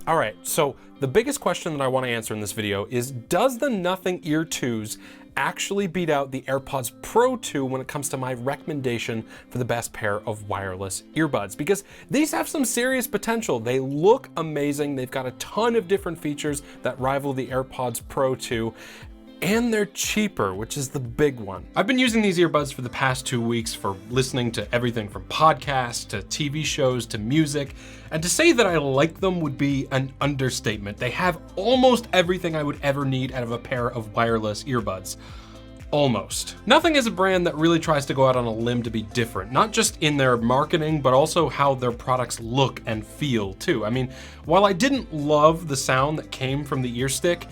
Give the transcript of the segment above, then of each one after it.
All right, so the biggest question that I want to answer in this video is, does the Nothing Ear 2s actually beat out the AirPods Pro 2 when it comes to my recommendation for the best pair of wireless earbuds? Because these have some serious potential. They look amazing. They've got a ton of different features that rival the AirPods Pro 2. And they're cheaper, which is the big one. I've been using these earbuds for the past 2 weeks for listening to everything from podcasts to TV shows to music. And to say that I like them would be an understatement. They have almost everything I would ever need out of a pair of wireless earbuds. Almost. Nothing is a brand that really tries to go out on a limb to be different, not just in their marketing, but also how their products look and feel too. I mean, while I didn't love the sound that came from the ear stick,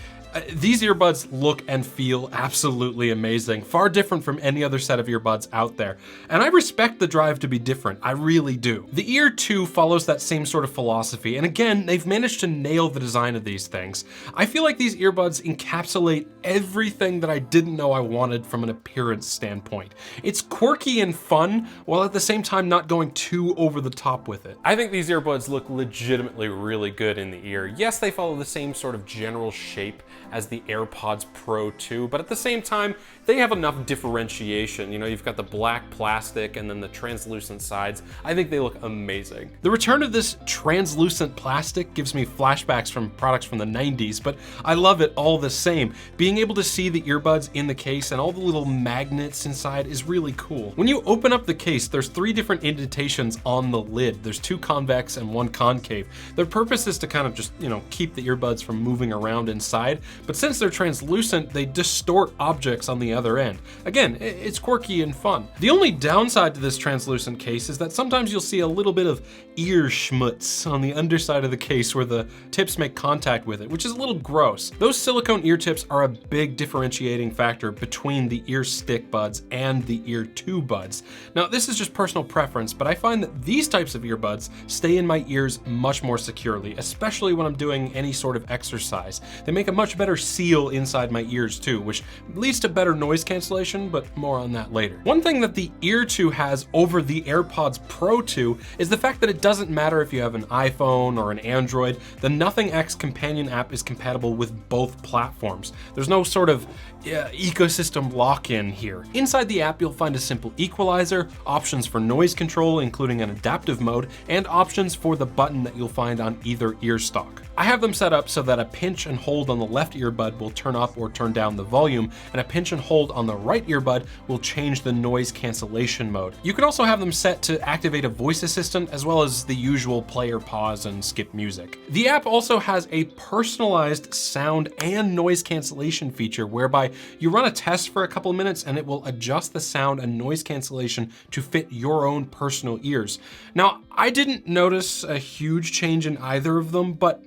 these earbuds look and feel absolutely amazing, far different from any other set of earbuds out there. And I respect the drive to be different, I really do. The Ear 2 follows that same sort of philosophy, and again, they've managed to nail the design of these things. I feel like these earbuds encapsulate everything that I didn't know I wanted from an appearance standpoint. It's quirky and fun, while at the same time not going too over the top with it. I think these earbuds look legitimately really good in the ear. Yes, they follow the same sort of general shape as the AirPods Pro 2, but at the same time, they have enough differentiation. You know, you've got the black plastic and then the translucent sides. I think they look amazing. The return of this translucent plastic gives me flashbacks from products from the 90s, but I love it all the same. Being able to see the earbuds in the case and all the little magnets inside is really cool. When you open up the case, there's 3 different indentations on the lid. There's 2 convex and 1 concave. Their purpose is to kind of just, keep the earbuds from moving around inside, but since they're translucent, they distort objects on the other end. Again, it's quirky and fun. The only downside to this translucent case is that sometimes you'll see a little bit of ear schmutz on the underside of the case where the tips make contact with it, which is a little gross. Those silicone ear tips are a big differentiating factor between the ear stick buds and the Ear 2 buds. Now, this is just personal preference, but I find that these types of earbuds stay in my ears much more securely, especially when I'm doing any sort of exercise. They make a much better seal inside my ears too, which leads to better noise cancellation, but more on that later. One thing that the Ear 2 has over the AirPods Pro 2 is the fact that it doesn't matter if you have an iPhone or an Android, the Nothing X companion app is compatible with both platforms. There's no sort of ecosystem lock-in here. Inside the app, you'll find a simple equalizer, options for noise control, including an adaptive mode, and options for the button that you'll find on either ear stock. I have them set up so that a pinch and hold on the left earbud will turn up or turn down the volume, and a pinch and hold on the right earbud will change the noise cancellation mode. You can also have them set to activate a voice assistant, as well as the usual play or pause and skip music. The app also has a personalized sound and noise cancellation feature whereby you run a test for a couple of minutes and it will adjust the sound and noise cancellation to fit your own personal ears. Now, I didn't notice a huge change in either of them, but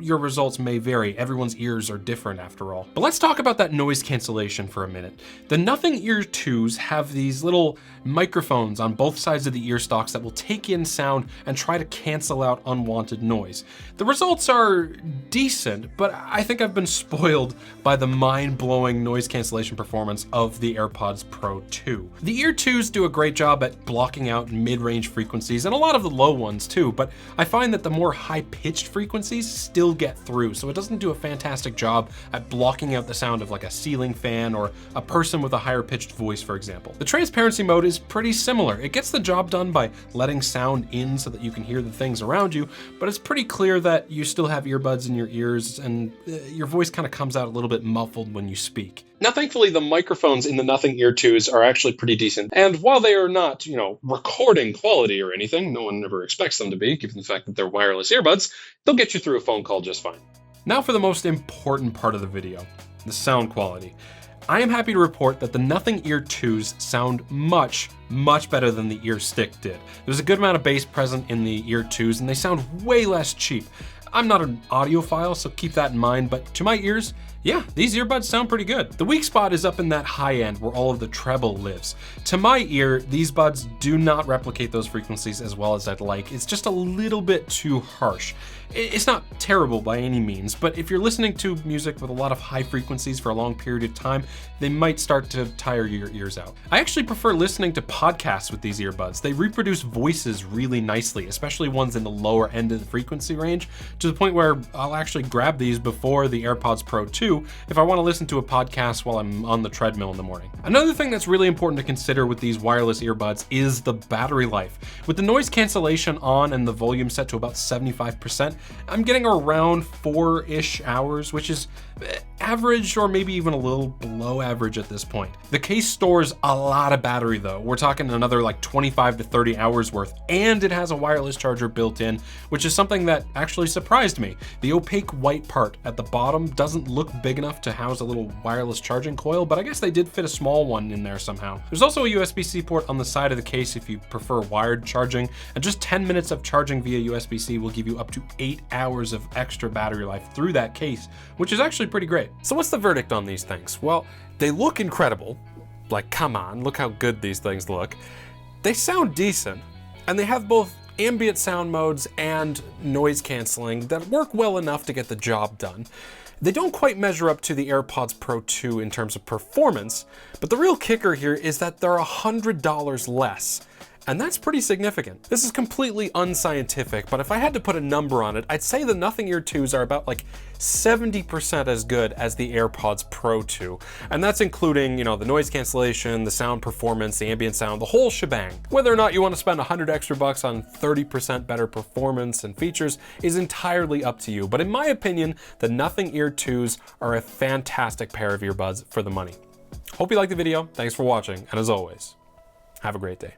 your results may vary. Everyone's ears are different after all. But let's talk about that noise cancellation for a minute. The Nothing Ear 2s have these little microphones on both sides of the ear stalks that will take in sound and try to cancel out unwanted noise. The results are decent, but I think I've been spoiled by the mind-blowing noise cancellation performance of the AirPods Pro 2. The Ear 2s do a great job at blocking out mid-range frequencies and a lot of the low ones too, but I find that the more high-pitched frequencies still get through, so it doesn't do a fantastic job at blocking out the sound of like a ceiling fan or a person with a higher pitched voice, for example. The transparency mode is pretty similar. It gets the job done by letting sound in so that you can hear the things around you, but it's pretty clear that you still have earbuds in your ears and your voice kind of comes out a little bit muffled when you speak. Now, thankfully, the microphones in the Nothing Ear 2s are actually pretty decent. And while they are not, recording quality or anything, no one ever expects them to be, given the fact that they're wireless earbuds, they'll get you through a phone call just fine. Now for the most important part of the video, the sound quality. I am happy to report that the Nothing Ear 2s sound much, much better than the Ear Stick did. There's a good amount of bass present in the Ear 2s, and they sound way less cheap. I'm not an audiophile, so keep that in mind, but to my ears, Yeah, these earbuds sound pretty good. The weak spot is up in that high end where all of the treble lives. To my ear, these buds do not replicate those frequencies as well as I'd like. It's just a little bit too harsh. It's not terrible by any means, but if you're listening to music with a lot of high frequencies for a long period of time, they might start to tire your ears out. I actually prefer listening to podcasts with these earbuds. They reproduce voices really nicely, especially ones in the lower end of the frequency range, to the point where I'll actually grab these before the AirPods Pro 2 if I want to listen to a podcast while I'm on the treadmill in the morning. Another thing that's really important to consider with these wireless earbuds is the battery life. With the noise cancellation on and the volume set to about 75%, I'm getting around 4-ish hours, which is average or maybe even a little below average at this point. The case stores a lot of battery though. We're talking another like 25 to 30 hours worth, and it has a wireless charger built in, which is something that actually surprised me. The opaque white part at the bottom doesn't look big enough to house a little wireless charging coil, but I guess they did fit a small one in there somehow. There's also a USB-C port on the side of the case if you prefer wired charging, and just 10 minutes of charging via USB-C will give you up to 8 hours of extra battery life through that case, which is actually pretty great. So what's the verdict on these things? Well, they look incredible. Like, come on, look how good these things look. They sound decent, and they have both ambient sound modes and noise canceling that work well enough to get the job done. They don't quite measure up to the AirPods Pro 2 in terms of performance, but the real kicker here is that they're $100 less. And that's pretty significant. This is completely unscientific, but if I had to put a number on it, I'd say the Nothing Ear 2s are about like 70% as good as the AirPods Pro 2. And that's including, the noise cancellation, the sound performance, the ambient sound, the whole shebang. Whether or not you want to spend 100 extra bucks on 30% better performance and features is entirely up to you. But in my opinion, the Nothing Ear 2s are a fantastic pair of earbuds for the money. Hope you liked the video. Thanks for watching. And as always, have a great day.